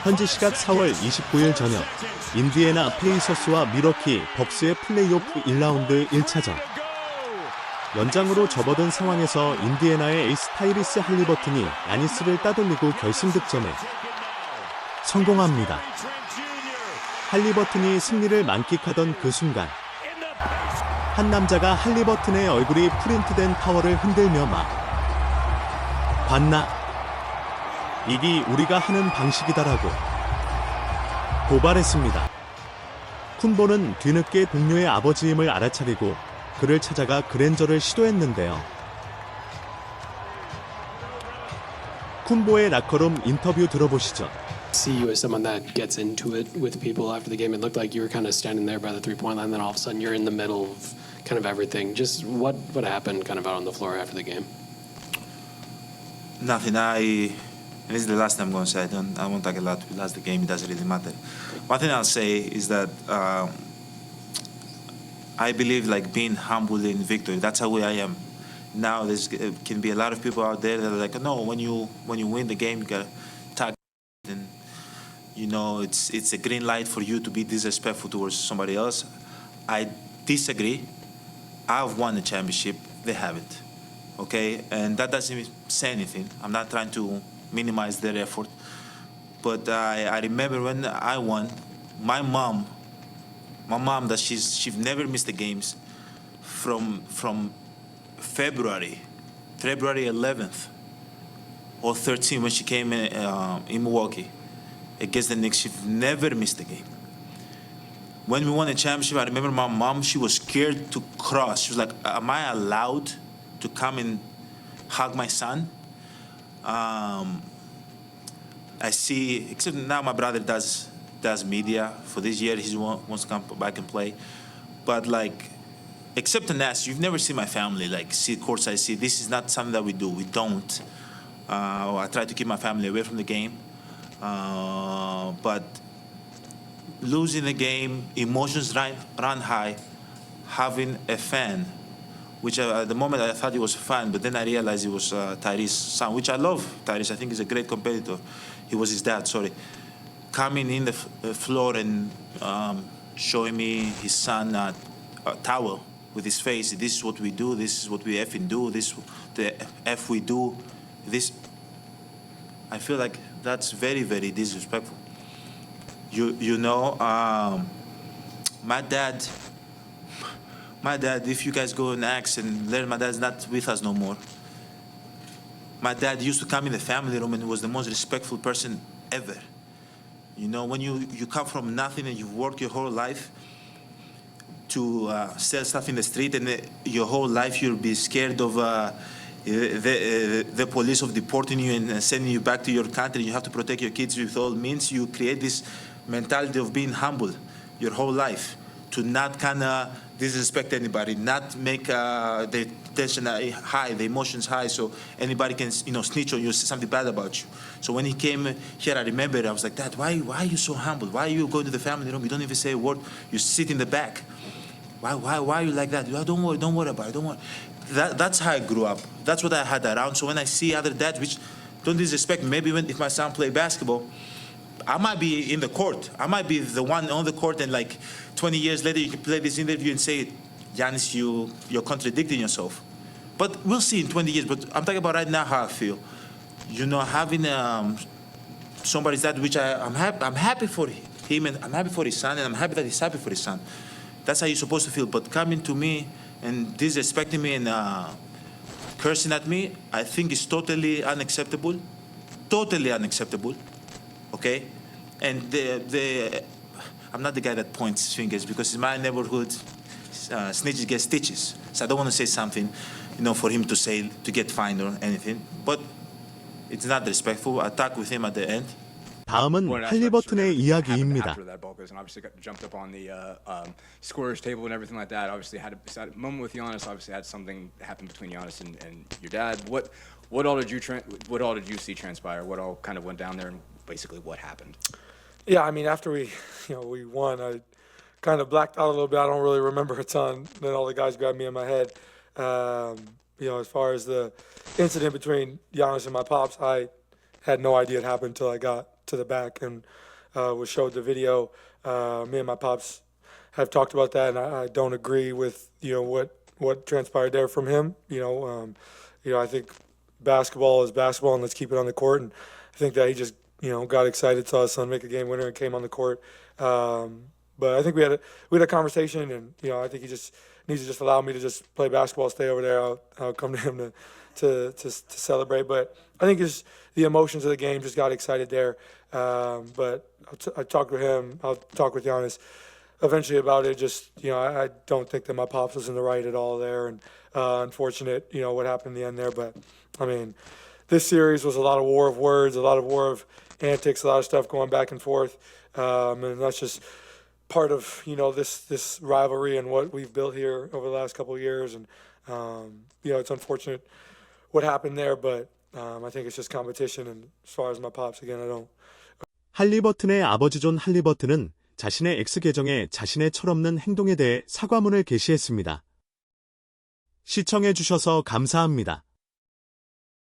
현지 시각 4월 29일 저녁 인디애나 페이서스와 밀워키 벅스의 플레이오프 1라운드 1차전. 연장으로 접어든 상황에서 인디애나의 에이스 타이리스 할리버튼이 야니스를 따돌리고 결승 득점에 성공합니다. 할리버튼이 승리를 만끽하던 그 순간 한 남자가 할리버튼의 얼굴이 프린트된 타월을 흔들며 봤나? 이기 우리가 하는 방식이다라고 고발했습니다. 쿤보는 뒤늦게 동료의 아버지임을 알아차리고 그를 찾아가 그랜절을 시도했는데요. 쿤보의 라커룸 인터뷰 들어보시죠. See you as someone that gets into it with people after the game. It looked like you were kind of standing there by the three-point line, then all of a sudden you're in the middle of kind of everything. Just what happened kind of out on the floor after the game? Nothing. This is the last time I'm going to say. I won't talk a lot. We lost the game. It doesn't really matter. One thing I'll say is that I believe like being humble in victory. That's how I am. Now there can be a lot of people out there that are like, no, when you win the game, you gotta talk, and you know it's a green light for you to be disrespectful towards somebody else. I disagree. I've won the championship. They haven't. Okay, and that doesn't say anything. I'm not trying to minimize their effort, but I remember when I won, my mom that she's never missed the games from February 11th or 13th when she came in Milwaukee against the Knicks. She never missed a game. When we won the championship, I remember my mom, she was scared to cross. She was like, am I allowed to come and hug my son? I see, except now my brother does media. For this year, he wants to come back and play. But like, except in that, you've never seen my family like see courtside. See, this is not something that we do. We don't. I try to keep my family away from the game. But losing the game, emotions run high. Having a fan, which at the moment I thought he was a fan, but then I realized he was Tyrese's son, which I love. Tyrese, I think he's a great competitor. He was his dad, sorry. Coming in the floor and showing me his son a towel with his face. This is what we do. This is what we effing do. This the F we do. This. I feel like that's very, very disrespectful. You know, my dad. If you guys go and ask and learn, my dad's not with us no more. My dad used to come in the family room and was the most respectful person ever. You know, when you come from nothing and you've worked your whole life to sell stuff in the street, and your whole life you'll be scared of the police of deporting you and sending you back to your country. You have to protect your kids with all means. You create this mentality of being humble your whole life, to not kind of disrespect anybody, not make the tension high, the emotions high, so anybody can, you know, snitch on you, say something bad about you. So when he came here, I remember I was like, Dad, why are you so humble? Why are you going to the family room? You don't even say a word. You sit in the back. Why are you like that? Don't worry about it. Don't worry. That's how I grew up. That's what I had around. So when I see other dads, which don't disrespect me, maybe if my son play basketball, I might be in the court. I might be the one on the court, and like 20 years later, you can play this interview and say, Yanis, you're contradicting yourself. But we'll see in 20 years. But I'm talking about right now how I feel. You know, having somebody's dad, which I'm happy for him, and I'm happy for his son, and I'm happy that he's happy for his son. That's how you're supposed to feel. But coming to me and disrespecting me and cursing at me, I think is totally unacceptable. Totally unacceptable. Okay? And I'm not the guy that points fingers, because in my neighborhood, snitches get stitches. So I don't want to say something, you know, for him to say, to get fined or anything. But it's not respectful. I talked with him at the end. 다음은 할리버튼의 이야기입니다. After that ball goes, and obviously got jumped up on the scorer's table and everything like that. Obviously had a moment with Giannis. Obviously had something happen between Giannis and your dad. What all did you see transpire? What all kind of went down there, and basically what happened? Yeah, I mean, after we won, I kind of blacked out a little bit. I don't really remember a ton. Then all the guys grabbed me in my head. As far as the incident between Giannis and my pops, I had no idea it happened until I got to the back and was showed the video. Me and my pops have talked about that, and I don't agree with what transpired there from him. I think basketball is basketball, and let's keep it on the court. And I think that he just got excited, saw his son make a game winner, and came on the court. But I think we had a conversation, and I think he just needs to just allow me to just play basketball, stay over there. I'll come to him to celebrate. But I think it's the emotions of the game just got excited there. But I talked with him. I'll talk with Giannis eventually about it. Just I don't think that my pops was in the right at all there, and unfortunate what happened in the end there. But I mean, this series was a lot of war of words, a lot of war of antics, a lot of stuff going back and forth, and that's just part of this rivalry and what we've built here over the last couple of years. And it's unfortunate what happened there, but I think it's just competition. And as far as my pops, again, I don't. 할리버튼의 아버지 존 할리버튼은 자신의 X 계정에 자신의 철없는 행동에 대해 사과문을 게시했습니다. 시청해 주셔서 감사합니다.